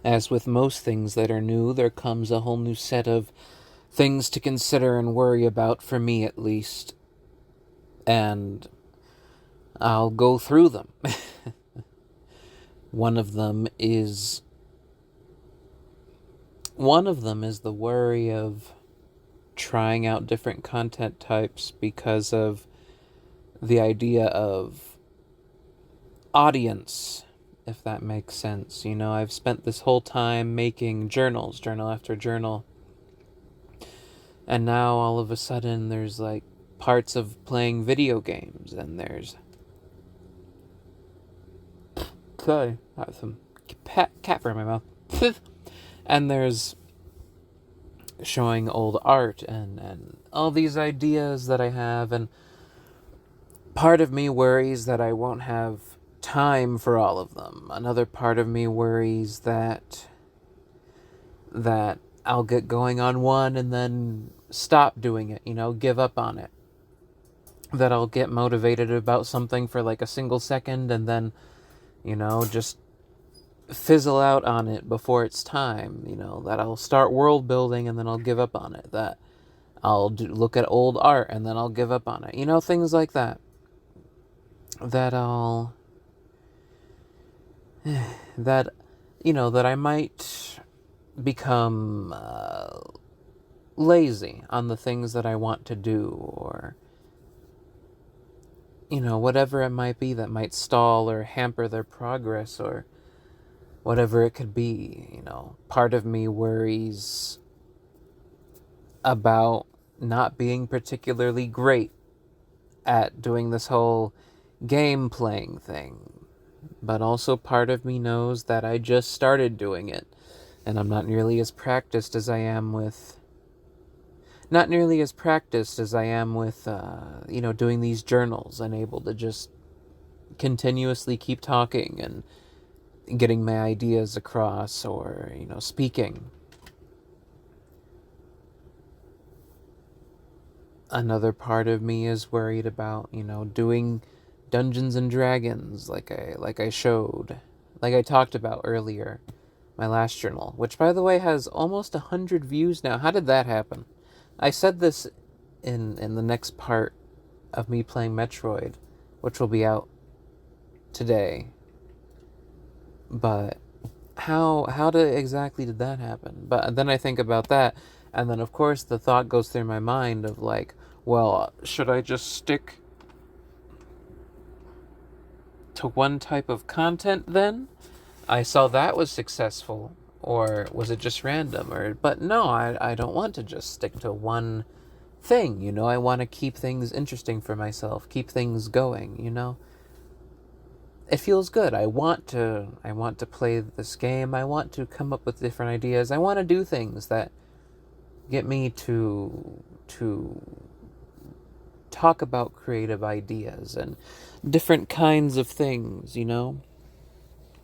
As with most things that are new, there comes a whole new set of things to consider and worry about, for me at least. And I'll go through them. One of them is the worry of trying out different content types because of the idea of audience, if that makes sense. You know, I've spent this whole time making journals, journal after journal, and now all of a sudden there's like parts of playing video games, and there's sorry, I have some cat fur in my mouth. And there's showing old art and all these ideas that I have, and part of me worries that I won't have time for all of them. Another part of me worries that I'll get going on one and then stop doing it, give up on it. That I'll get motivated about something for like a single second and then, just fizzle out on it before it's time. That I'll start world building and then I'll give up on it. That I'll look at old art and then I'll give up on it. Things like that. That that I might become lazy on the things that I want to do, or whatever it might be that might stall or hamper their progress, or whatever it could be. Part of me worries about not being particularly great at doing this whole game playing thing. But also part of me knows that I just started doing it, and I'm not nearly as practiced as I am with doing these journals, and able to just continuously keep talking and getting my ideas across, or, speaking. Another part of me is worried about, doing Dungeons and Dragons like I talked about earlier, my last journal, which by the way has almost 100 views now. How did that happen? I said this in the next part of me playing Metroid, which will be out today. But exactly did that happen? But then I think about that, and then of course the thought goes through my mind of like, well, should I just stick to one type of content then? I saw that was successful, or was it just random? But no, I don't want to just stick to one thing. I want to keep things interesting for myself, keep things going. It feels good. I want to play this game. I want to come up with different ideas. I want to do things that get me to talk about creative ideas and different kinds of things,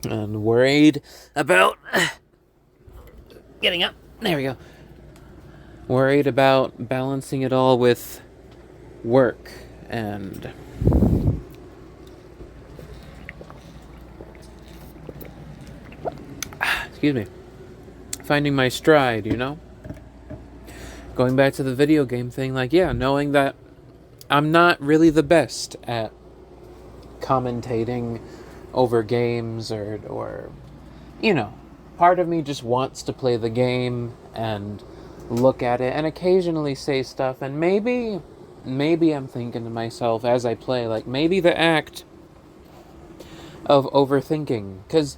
and worried about getting up. There we go. Worried about balancing it all with work and excuse me, finding my stride, going back to the video game thing, knowing that I'm not really the best at commentating over games, or part of me just wants to play the game and look at it and occasionally say stuff, and maybe I'm thinking to myself as I play, like, maybe the act of overthinking, because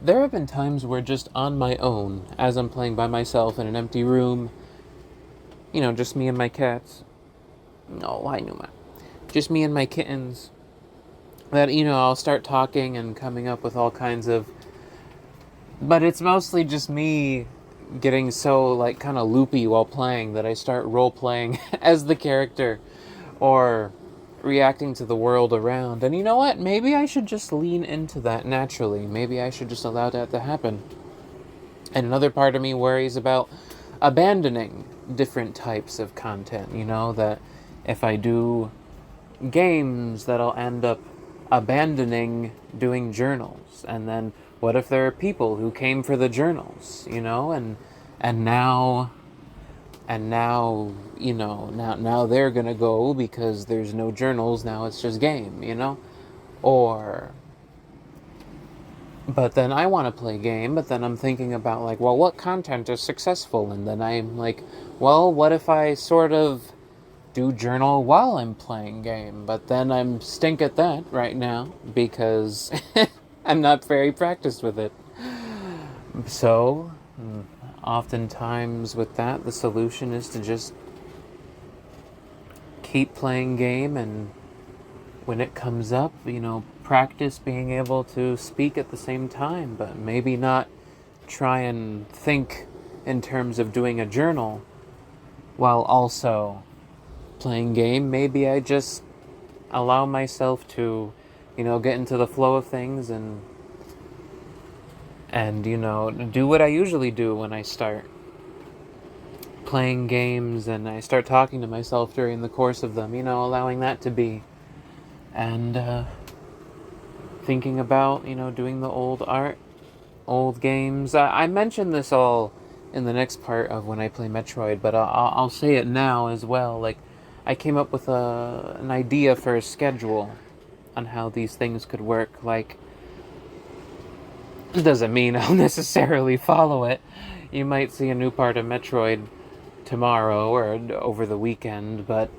there have been times where just on my own, as I'm playing by myself in an empty room, just me and my cats. No, hi Numa. Just me and my kittens. That, I'll start talking and coming up with all kinds of... But it's mostly just me getting so, kind of loopy while playing that I start role-playing as the character, or reacting to the world around. And you know what? Maybe I should just lean into that naturally. Maybe I should just allow that to happen. And another part of me worries about abandoning different types of content, that if I do games, that I'll end up abandoning doing journals, and then What if there are people who came for the journals, and now now they're gonna go because there's no journals, now it's just game. Or but then I want to play game, but then I'm thinking about, like, well, what content is successful? And then I'm like, well, what if I sort of do journal while I'm playing game? But then I'm stink at that right now because I'm not very practiced with it. So, oftentimes with that, the solution is to just keep playing game, and when it comes up, practice being able to speak at the same time, but maybe not try and think in terms of doing a journal while also playing game. Maybe I just allow myself to, get into the flow of things and do what I usually do when I start playing games, and I start talking to myself during the course of them, allowing that to be. And thinking about, doing the old art, old games. I mentioned this all in the next part of when I play Metroid, but I'll say it now as well. Like, I came up with an idea for a schedule on how these things could work. Like, it doesn't mean I'll necessarily follow it. You might see a new part of Metroid tomorrow or over the weekend, but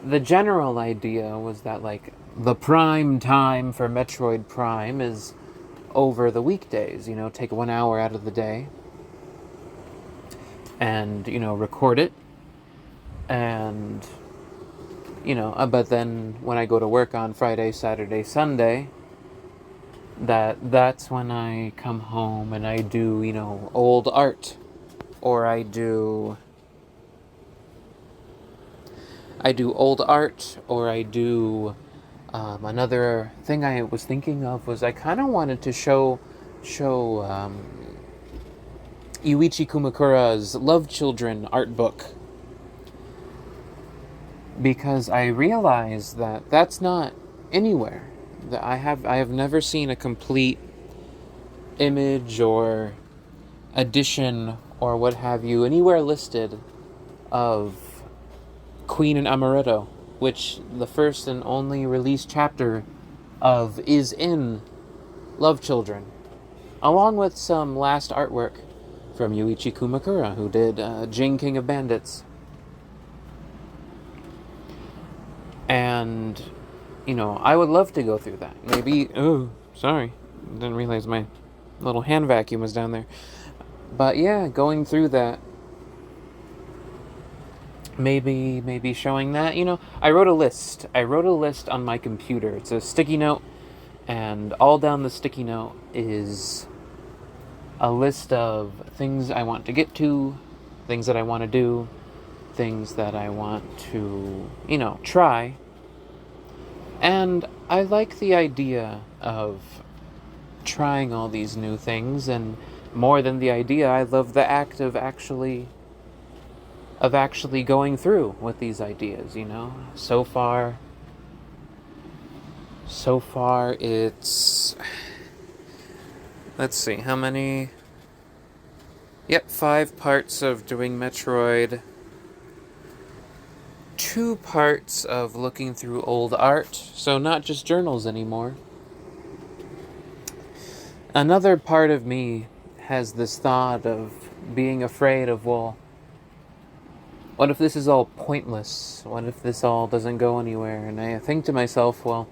the general idea was that, like, the prime time for Metroid Prime is over the weekdays. Take 1 hour out of the day and, record it. And, but then when I go to work on Friday, Saturday, Sunday, that's when I come home and I do, old art. Or I do old art, or I do another thing I was thinking of was I kind of wanted to show Yuichi Kumakura's Love Children art book, because I realized that that's not anywhere. That I have never seen a complete image or edition or what have you anywhere listed of Queen and Amaretto, which the first and only released chapter of is in Love Children, along with some last artwork from Yuichi Kumakura, who did Jing King of Bandits. And, I would love to go through that. Maybe, oh, sorry, didn't realize my little hand vacuum was down there. But yeah, going through that, maybe showing that. I wrote a list on my computer. It's a sticky note, and all down the sticky note is a list of things I want to get to, things that I want to do, things that I want to, try. And I like the idea of trying all these new things, and more than the idea, I love the act of actually going through with these ideas. So far it's, let's see, how many? Yep, 5 parts of doing Metroid, 2 parts of looking through old art, so not just journals anymore. Another part of me has this thought of being afraid of, well, what if this is all pointless? What if this all doesn't go anywhere? And I think to myself, well,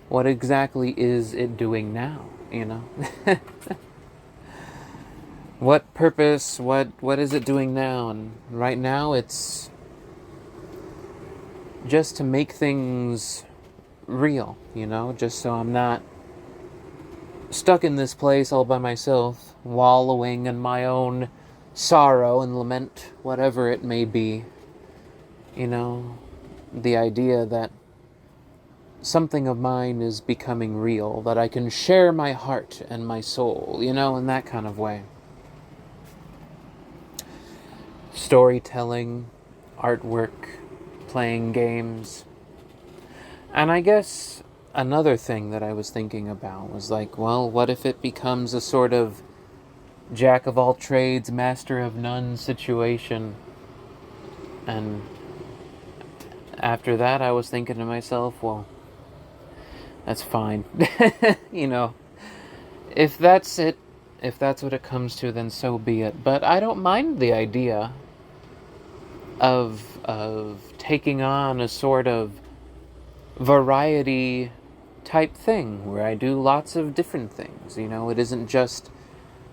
what exactly is it doing now, What purpose, what is it doing now? And right now it's just to make things real, just so I'm not stuck in this place all by myself, wallowing in my own sorrow and lament, whatever it may be. The idea that something of mine is becoming real, that I can share my heart and my soul, in that kind of way. Storytelling, artwork, playing games. And I guess another thing that I was thinking about was like, well, what if it becomes a sort of jack of all trades, master of none situation? And after that, I was thinking to myself, well, that's fine. You know, if that's it, if that's what it comes to, then so be it. But I don't mind the idea of taking on a sort of variety type thing where I do lots of different things. You know, it isn't just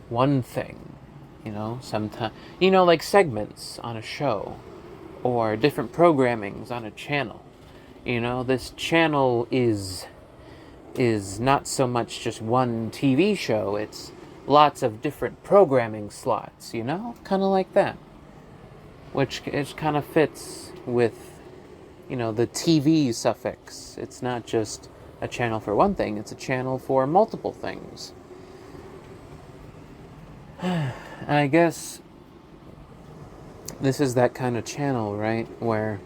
one thing. You know, sometimes, you know, like segments on a show or different programmings on a channel. You know, this channel is not so much just one TV show, it's lots of different programming slots, you know? Kind of like that. Which it kind of fits with, you know, the TV suffix. It's not just a channel for one thing, it's a channel for multiple things. And I guess this is that kind of channel, right? Where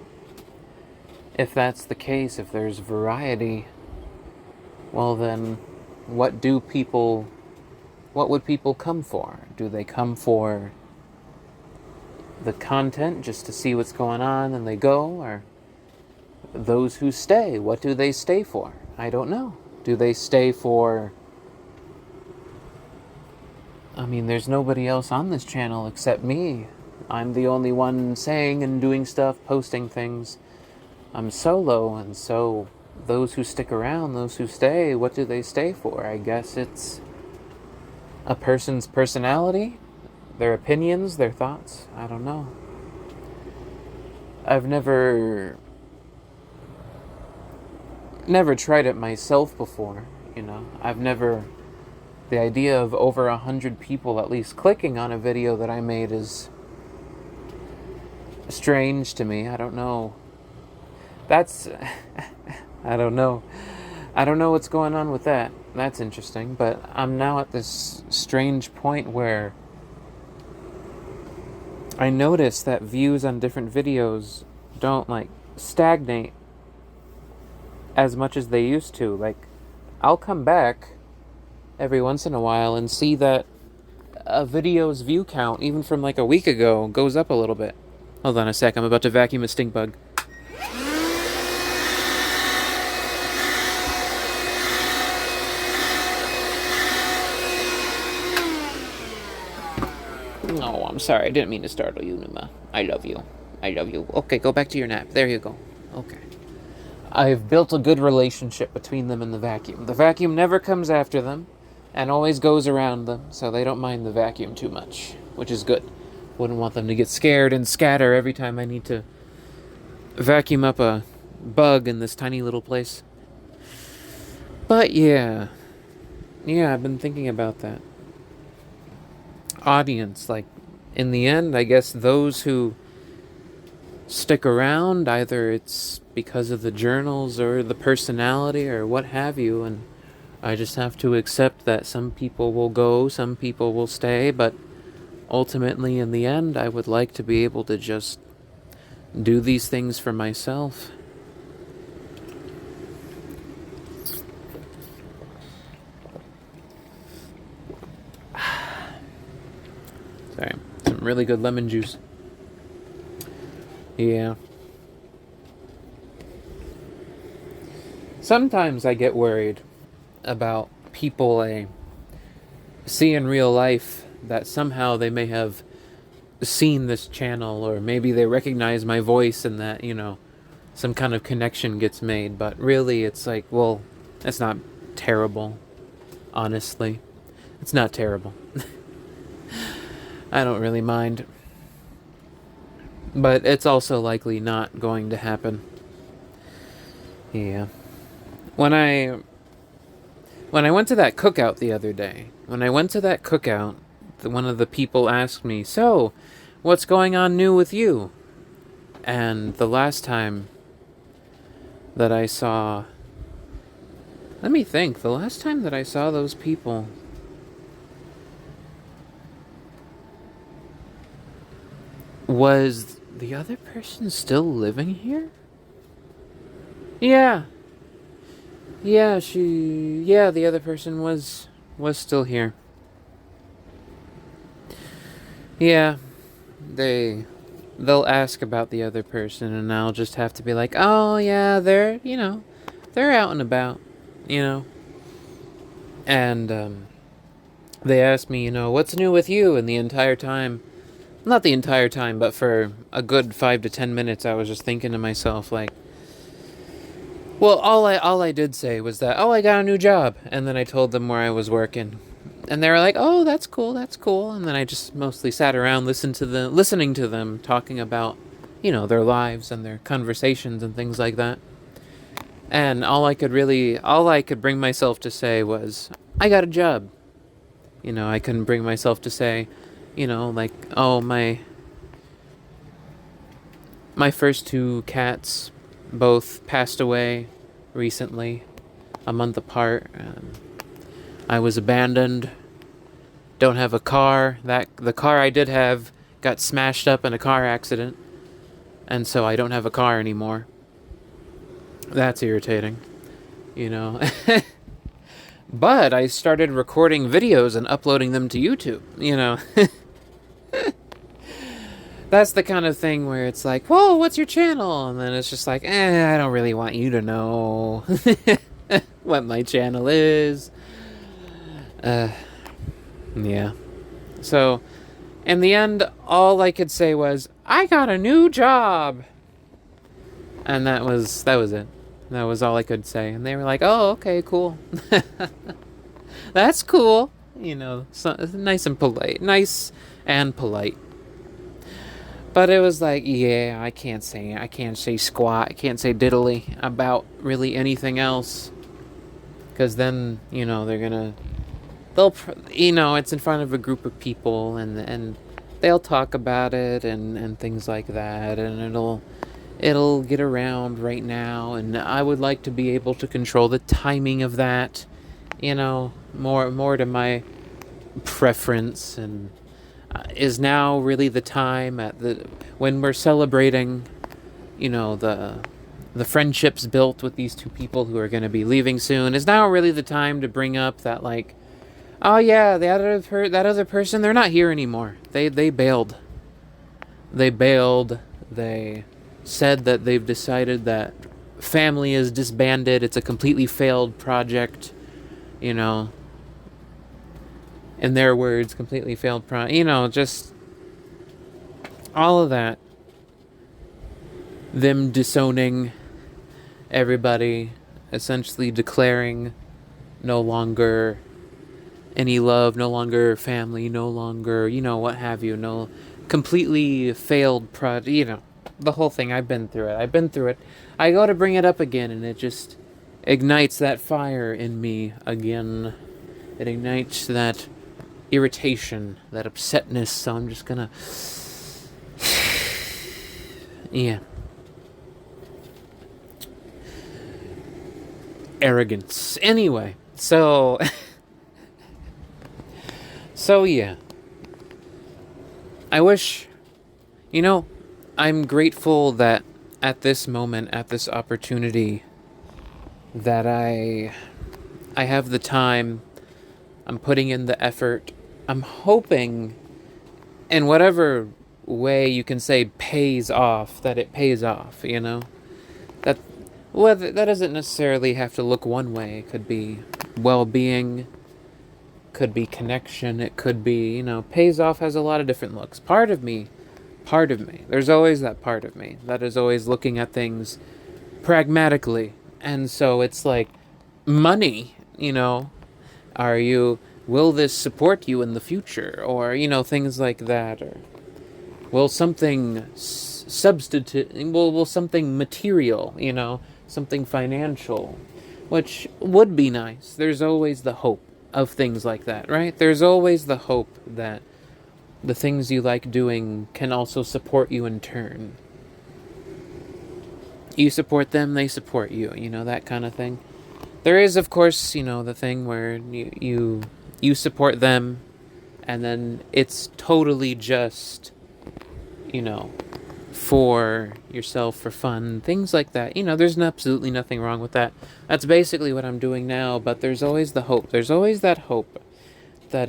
if that's the case, if there's variety, well then, what would people come for? Do they come for the content just to see what's going on and they go? Or those who stay, what do they stay for? I don't know. Do they stay for... I mean, there's nobody else on this channel except me. I'm the only one saying and doing stuff, posting things. I'm solo, and so those who stick around, those who stay, what do they stay for? I guess it's a person's personality, their opinions, their thoughts. I don't know. I've never tried it myself before, you know. The idea of over 100 people at least clicking on a video that I made is strange to me. I don't know. I don't know. I don't know what's going on with that. That's interesting. But I'm now at this strange point where I notice that views on different videos don't, like, stagnate as much as they used to. Like, I'll come back every once in a while and see that a video's view count, even from like a week ago, goes up a little bit. Hold on a sec, I'm about to vacuum a stink bug. Oh, I'm sorry, I didn't mean to startle you, Numa. I love you. I love you. Okay, go back to your nap. There you go. Okay. I've built a good relationship between them and the vacuum. The vacuum never comes after them and always goes around them, so they don't mind the vacuum too much, which is good. Wouldn't want them to get scared and scatter every time I need to vacuum up a bug in this tiny little place. But yeah, I've been thinking about that. Audience, like, in the end, I guess those who stick around, either it's because of the journals or the personality or what have you, and I just have to accept that some people will go, some people will stay, but ultimately, in the end, I would like to be able to just do these things for myself. Sorry, some really good lemon juice. Yeah. Sometimes I get worried about people I see in real life that somehow they may have seen this channel, or maybe they recognize my voice and that, you know, some kind of connection gets made. But really, it's like, well, that's not terrible. Honestly, it's not terrible. I don't really mind. But it's also likely not going to happen. Yeah. When I went to that cookout the other day, one of the people asked me, "So, what's going on new with you?" And the last time that I saw... Let me think. The last time that I saw those people... Was the other person still living here? Yeah. yeah, the other person was still here. Yeah, they'll ask about the other person, and I'll just have to be like, oh yeah, they're out and about, you know. And they asked me, what's new with you? And the entire time, not the entire time, but for a good 5 to 10 minutes, I was just thinking to myself, like, well, all I did say was that, oh, I got a new job, and then I told them where I was working, and they were like, oh, that's cool, that's cool. And then I just mostly sat around listening to them talking about, their lives and their conversations and things like that. And all I could bring myself to say was, I got a job. I couldn't bring myself to say, like, oh, my first two cats both passed away recently, a month apart. I was abandoned. Don't have a car. The car I did have got smashed up in a car accident, and so I don't have a car anymore. That's irritating, you know. But I started recording videos and uploading them to YouTube. That's the kind of thing where it's like, whoa, what's your channel? And then it's just like, I don't really want you to know what my channel is. Yeah. So, in the end, all I could say was, I got a new job. And that was it. That was all I could say. And they were like, oh, okay, cool. That's cool. Nice and polite. Nice and polite. But it was like, yeah, I can't say squat, I can't say diddly about really anything else. Because then, it's in front of a group of people, and they'll talk about it and things like that, and it'll get around right now, and I would like to be able to control the timing of that, more to my preference. And is now really the time when we're celebrating, the friendships built with these two people who are going to be leaving soon, is now really the time to bring up that, like, oh yeah, that other person, they're not here anymore. They bailed. They said that they've decided that family is disbanded. It's a completely failed project. In their words, completely failed just all of that. Them disowning everybody, essentially declaring no longer any love, no longer family, no longer, what have you, no, completely failed project, the whole thing. I've been through it. I go to bring it up again, and it just ignites that fire in me again. It ignites that irritation, that upsetness, so I'm just gonna... yeah. Arrogance. Anyway, so... so, yeah. I wish... I'm grateful that at this moment, at this opportunity, that I have the time, I'm putting in the effort, I'm hoping, in whatever way you can say pays off, that it pays off, That, that doesn't necessarily have to look one way. It could be well-being, could be connection, it could be, pays off has a lot of different looks. Part of me, there's always that part of me that is always looking at things pragmatically. And so it's like, money, will this support you in the future? Or, things like that. Or will something will something material, something financial, which would be nice. There's always the hope of things like that, right? There's always the hope that the things you like doing can also support you in turn. You support them, they support you, that kind of thing. There is, of course, the thing where you support them, and then it's totally just, for yourself for fun, things like that. There's absolutely nothing wrong with that. That's basically what I'm doing now, but there's always the hope. There's always that hope that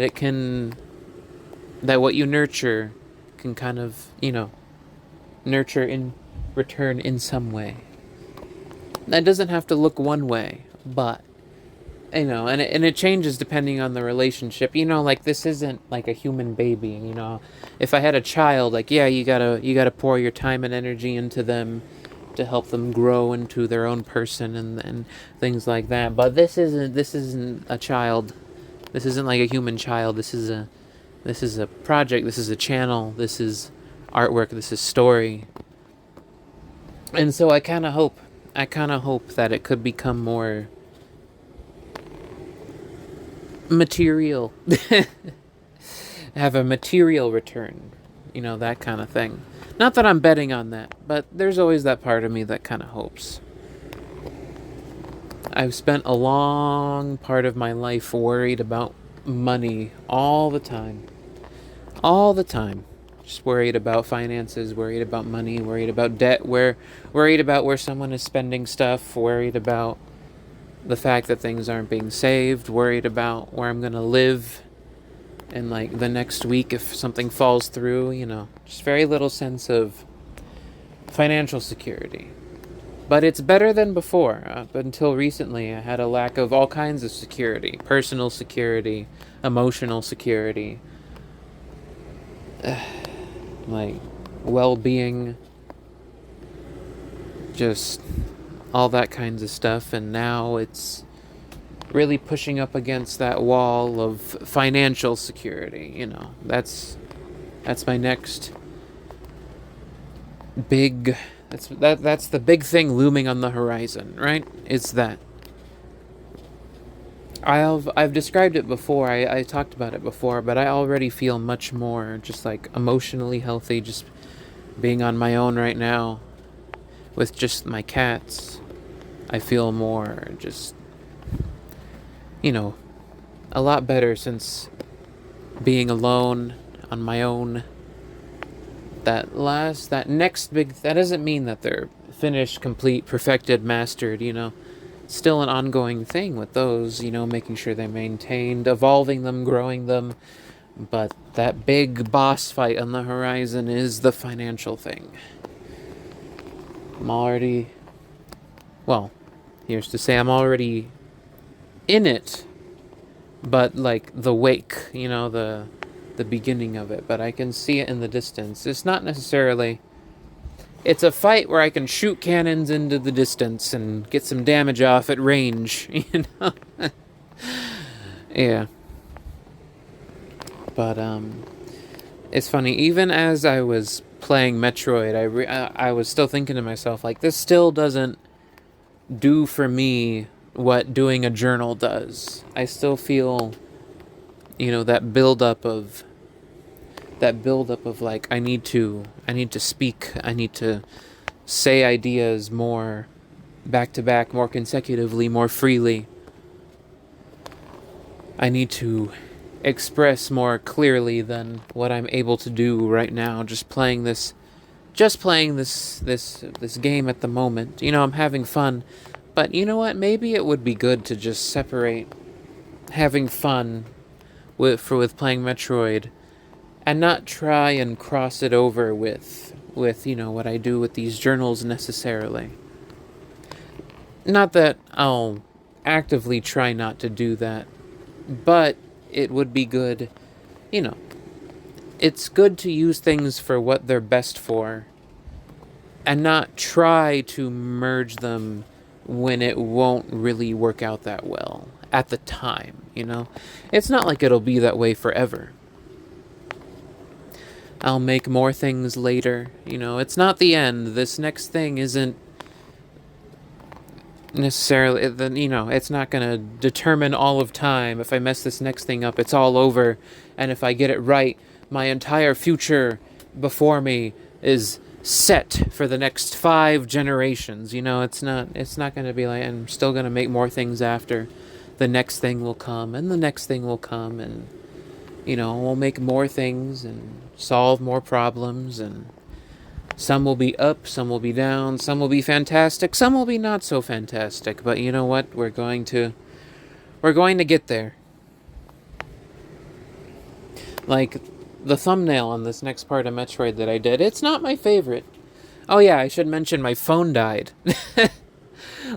that what you nurture can kind of, nurture in return in some way. That doesn't have to look one way, but and it changes depending on the relationship. Like this isn't like a human baby. If I had a child, like yeah, you gotta pour your time and energy into them to help them grow into their own person and things like that. But this isn't a child. This isn't like a human child. This is a project. This is a channel. This is artwork. This is story. And so I kind of hope that it could become more material. Have a material return, that kind of thing. Not that I'm betting on that, but there's always that part of me that kind of hopes. I've spent a long part of my life worried about money all the time. All the time. Just worried about finances, worried about money, worried about debt, worried about where someone is spending stuff, worried about the fact that things aren't being saved, worried about where I'm going to live in like the next week if something falls through, just very little sense of financial security. But it's better than before. Up until recently, I had a lack of all kinds of security, personal security, emotional security, like well-being, just all that kinds of stuff. And now it's really pushing up against that wall of financial security. That's my next big, that's the big thing looming on the horizon, right? It's that. I've described it before, I talked about it before, but I already feel much more just like emotionally healthy just being on my own right now with just my cats. I feel more just, a lot better since being alone on my own. That next big, that doesn't mean that they're finished, complete, perfected, mastered, still an ongoing thing with those, making sure they're maintained, evolving them, growing them. But that big boss fight on the horizon is the financial thing. Here's to say I'm already in it, but like the wake, the beginning of it, but I can see it in the distance. It's not necessarily, it's a fight where I can shoot cannons into the distance and get some damage off at range, Yeah. But it's funny, even as I was playing Metroid, I was still thinking to myself, like, this still doesn't do for me what doing a journal does. I still feel, that buildup of like, I need to speak, I need to say ideas more back to back, more consecutively, more freely. I need to express more clearly than what I'm able to do right now, just playing this game at the moment. I'm having fun, but you know what? Maybe it would be good to just separate having fun with playing Metroid and not try and cross it over with what I do with these journals necessarily. Not that I'll actively try not to do that, but it would be good, it's good to use things for what they're best for and not try to merge them when it won't really work out that well at the time, It's not like it'll be that way forever. I'll make more things later, it's not the end. This next thing isn't necessarily, it's not going to determine all of time. If I mess this next thing up, it's all over. And if I get it right, my entire future before me is set for the next 5 generations. It's not going to be like, I'm still going to make more things after. The next thing will come, and the next thing will come, and, we'll make more things and solve more problems and Some will be up, some will be down, some will be fantastic, some will be not so fantastic. But you know what? We're going to get there. Like the thumbnail on this next part of Metroid that I did, it's not my favorite. Oh yeah, I should mention my phone died.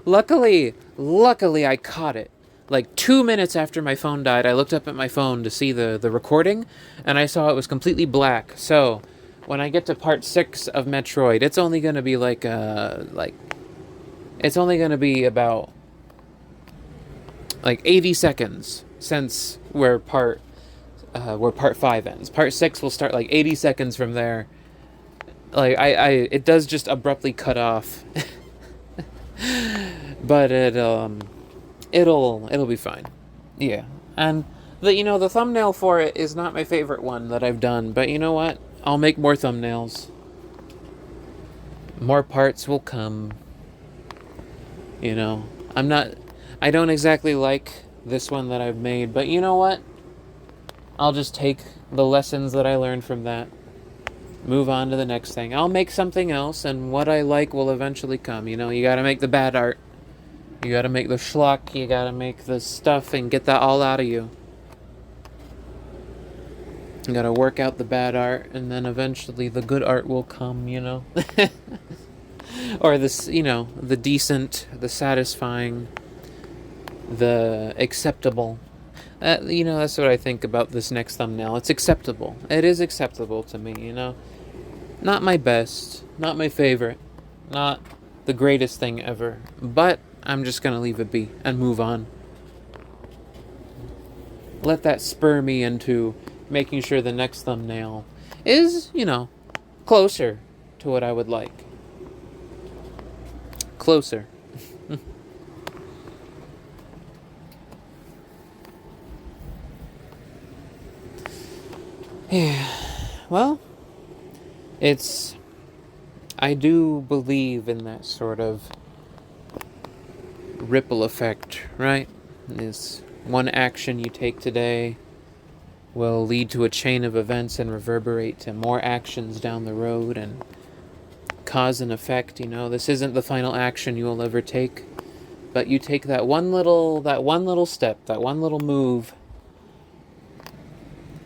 Luckily, I caught it. Like 2 minutes after my phone died, I looked up at my phone to see the recording, and I saw it was completely black. So, when I get to part 6 of Metroid, it's only going to be it's only going to be about, 80 seconds since where part 5 ends. Part 6 will start 80 seconds from there. It does just abruptly cut off. But it'll be fine. Yeah. And the thumbnail for it is not my favorite one that I've done, but you know what? I'll make more thumbnails. More parts will come. I don't exactly like this one that I've made, but you know what? I'll just take the lessons that I learned from that, move on to the next thing. I'll make something else, and what I like will eventually come. You gotta make the bad art. You gotta make the schlock, you gotta make the stuff and get that all out of you. You gotta work out the bad art, and then eventually the good art will come, Or this, the decent, the satisfying, the acceptable. That's what I think about this next thumbnail. It's acceptable. It is acceptable to me, Not my best, not my favorite, not the greatest thing ever, but I'm just gonna leave it be and move on. Let that spur me into making sure the next thumbnail is, closer to what I would like. Closer. Yeah. Well, I do believe in that sort of ripple effect, right? This one action you take today will lead to a chain of events and reverberate to more actions down the road and cause and effect. This isn't the final action you will ever take, but you take that one little step, that one little move,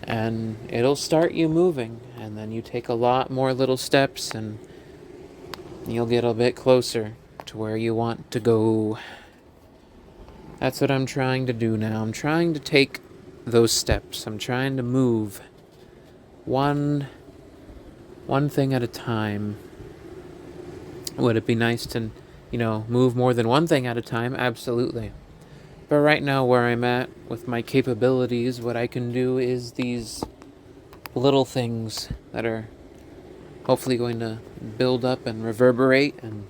and it'll start you moving, and then you take a lot more little steps and you'll get a bit closer to where you want to go. That's what I'm trying to do now. I'm trying to take those steps. I'm trying to move one thing at a time. Would it be nice to, move more than one thing at a time? Absolutely. But right now, where I'm at with my capabilities, what I can do is these little things that are hopefully going to build up and reverberate and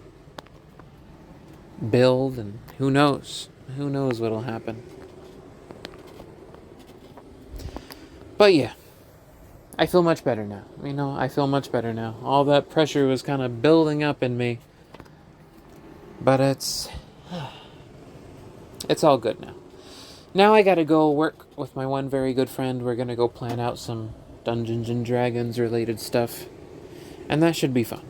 build, and who knows? Who knows what'll happen? But yeah, I feel much better now. I feel much better now. All that pressure was kind of building up in me. But it's all good now. Now I gotta go work with my one very good friend. We're gonna go plan out some Dungeons and Dragons related stuff. And that should be fun.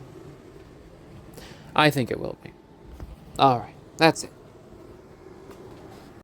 I think it will be. Alright, that's it.